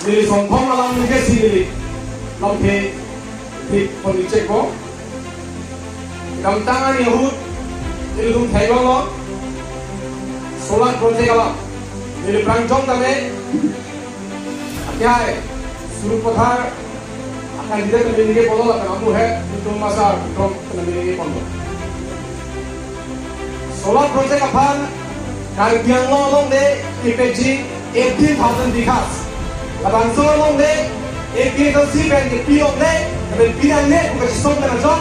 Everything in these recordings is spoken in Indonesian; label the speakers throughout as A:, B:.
A: Nili songkong alam nige si nili long ke di ponice ko. Kam tangan Yahud nili tum thailong lo. Solar project alam nili prangjong tame. Akyai suruh pothar akan tidak terjadi polo akan kamu itu masa rom terjadi polo. Solar project apaan? Kalau yang long de IPG 18,000 dikas. Labang so long de IPG itu sih kan di pilot de, tapi pilot de bukan sistem dengan job.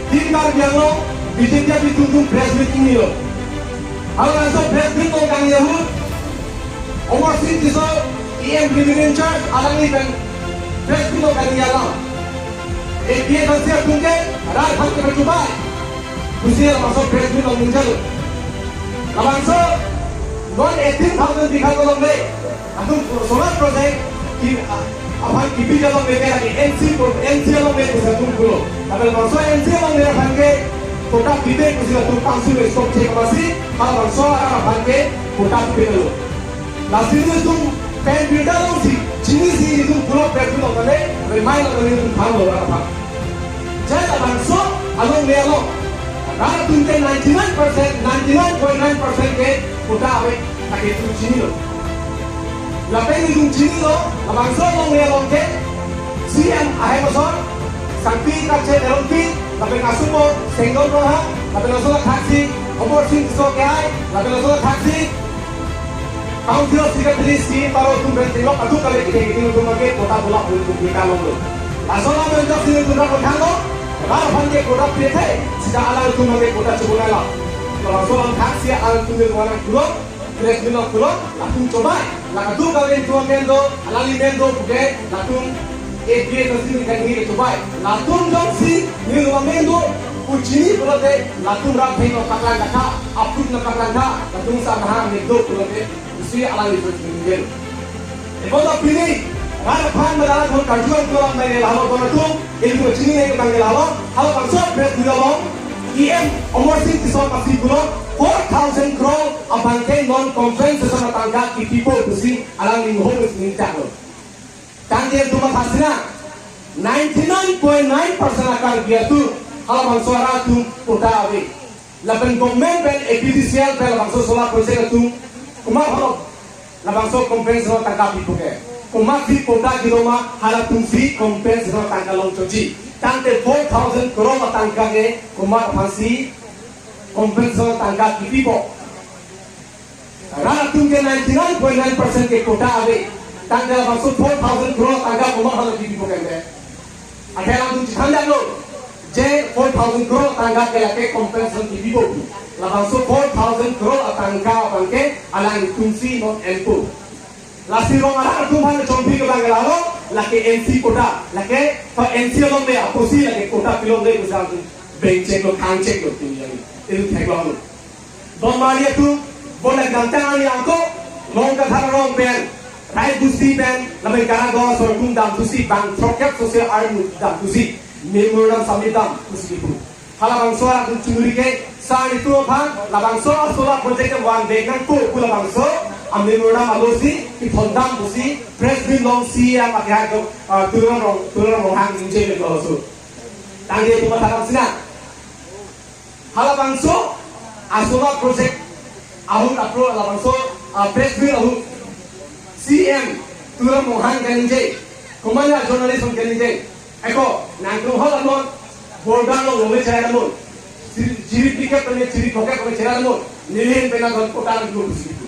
A: Tiga yang long bijaknya dituntun press meeting ni lo. Kalau langsung press meeting kan Yahud, overseas itu EM Dividend Charge alang ni kan press meeting kan Yalang. IPG itu sih tunggu, ada hal yang bercoba. Usia masuk press meeting muncul. Labang so non 18,000 dikas long de. Aku solar project apa kipi jalan mereka lagi NC jalan mereka bisa tunggu. Tapi kalau NC jalan mereka bangke, kota kipi bisa tunggu pansu stop cek masih. Kalau solar bangke, kota kipi dulu. Nasi itu tuh pen beda loh sih. Jenis itu pulau perlu loh kan? Bermain loh ini tuh tahu loh apa. Jadi abang so along dia loh. Kalau tunggu 99.9% ke kota awe tak itu sini loh. Lapen itu sini loh, abang so long dia long ke, CM ahai masuk, sampai kaca dalam pi, lapen asup mo, senggol roha, lapen asup taksi, omor sing so kaya, lapen asup taksi, kau tidak secretary si baru tu bertengok, atu kali kita itu makai kota bola untuk kita long lo. Asal lama itu sini tu nak bertanggung, kalau panggil kota pilih, sejak alam itu makai kota cukup lah. Kalau asup taksi alam tu orang kurang. Press minok pulo, latung coba, latung kalian cuma mendo, alali mendo, bukan, latung APA tersini kan ini coba, latung jomsi, ni rumah mendo, uji pulo deh, latung rapi no kaklan kata, apun no kaklan kata, latung sama mendo pulo deh, usi alali tersini. Eko tak pilih, kalau pan berada di kajuan pulo ambil lalu pulo tu, ilmu uji ni kita ambil lalu, kalau bangsa press minok, EM overseas disol masih pulo. 4,000 crore abangke non-compensation tangga kipipo busi alang ning homes ning jalo. Tangge tuma khasina 99.9% akal dia tu kalau bang suara tu kota awe. Lapan government ben efisiensial ben bang solar project tu kumar halo. Labang so compensation tangga kipipo ke. Kumar fi kota di Roma hala tumsi compensation tangga long choji. Tangte 4,000 crore tangga ke kumar phansi compensation tangga kipipo. Rara tungke 99.9% ke kota awe. Tangga masuk 4,000 crore tangga kumar halo kipipo kende. Akhirnya tu canda lo. J 4,000 crore tangga ke lake compensation kipipo. Langsung 4,000 crore tangga bangke alang tungsi non enpo. Lasi rong arah tu mana chompi ke bangke lalo lake NC kota. Lake for NC long de aposi lake kota pilong de usah tu bank check lo kan check lo tu jadi. Itu tagline. Domalia tu boleh ganteng ani angko, long kata long pen, rai busi pen, namun karena doa sorghum dam busi bang troket sosial armu dam busi, memorandum samidam busi itu. Kalau bang suara tu curi ke, saat itu apa? Labang suara solar project wan dengan tu pula bang so, memorandum alosi, itondam busi, presiden long siang pakai itu turun hang injil itu also. Tangga itu masalah sinar. Hala bangso asola project ahun apro ala bangso press bill ahun CM turun mohan kanije kumanya journalism kanije eko nangkru hal alon bordan lo ngome chaya alon jiri tiket pene jiri poket pene chaya alon nilin pena gon kota nang dulu situ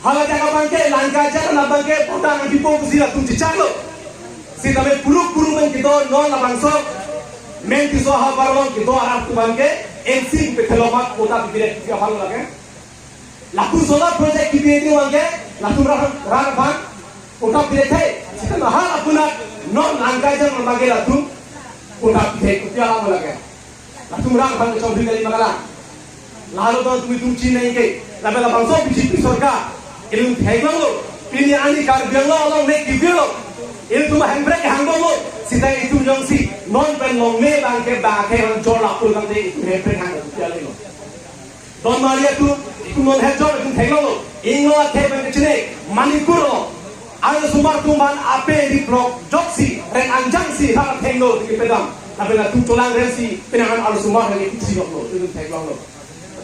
A: hala jaga bangke langka jaga na bangke kota nang dipo kusila tum cicalo si tame puruk men kito non la bangso men kiso ha barlon kito arab tu bangke NC pekelomak kota bibire kia halu lagi. Laku solar project kibire ni bangke, laku rang bang kota bibire thay. Jika mahal aku nak non angkai jang membagi laku kota bibire kia halu lagi. Laku rang bang coba dari Makalang. Lalu tu tumi tumci naik ke, lalu labang so BJP sorga, ilmu thaigang lo, ini ani kar biang lo, orang naik kibire lo. Ilmu handbrake hangbang lo. Sita itu yang si non pen long me bangke bangke orang jor lapul bangke itu handbrake hangbang jalan lo. Don Maria tu itu non head jor itu thaigang lo. Inglo athe bangke cine Manipur lo. al sumar tumban ape di blok joksi ren anjang si thak thengno di pedam tapi la tu tolang resi penangan al sumar lagi si lo itu thenglo lo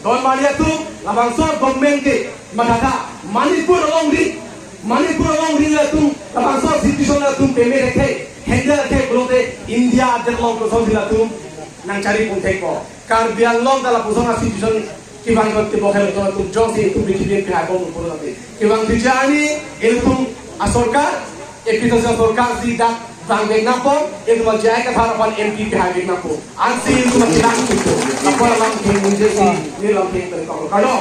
A: don malia tu labang so government ke madada manipur long di la tu labang so situation la tu peme rekhe handle ke blote India ader long ko so la tu nang cari pun theko kar biang long dala pusong situation kibang ko tibo khelo to tu joksi tu bikin ke ha ko puro late kibang dijani iltum asorkar epito sorkar di dak bang napo itu majai ka harapan MP ke napo ansi itu makilang itu apa lang ke munje si ni lang ke ko kalo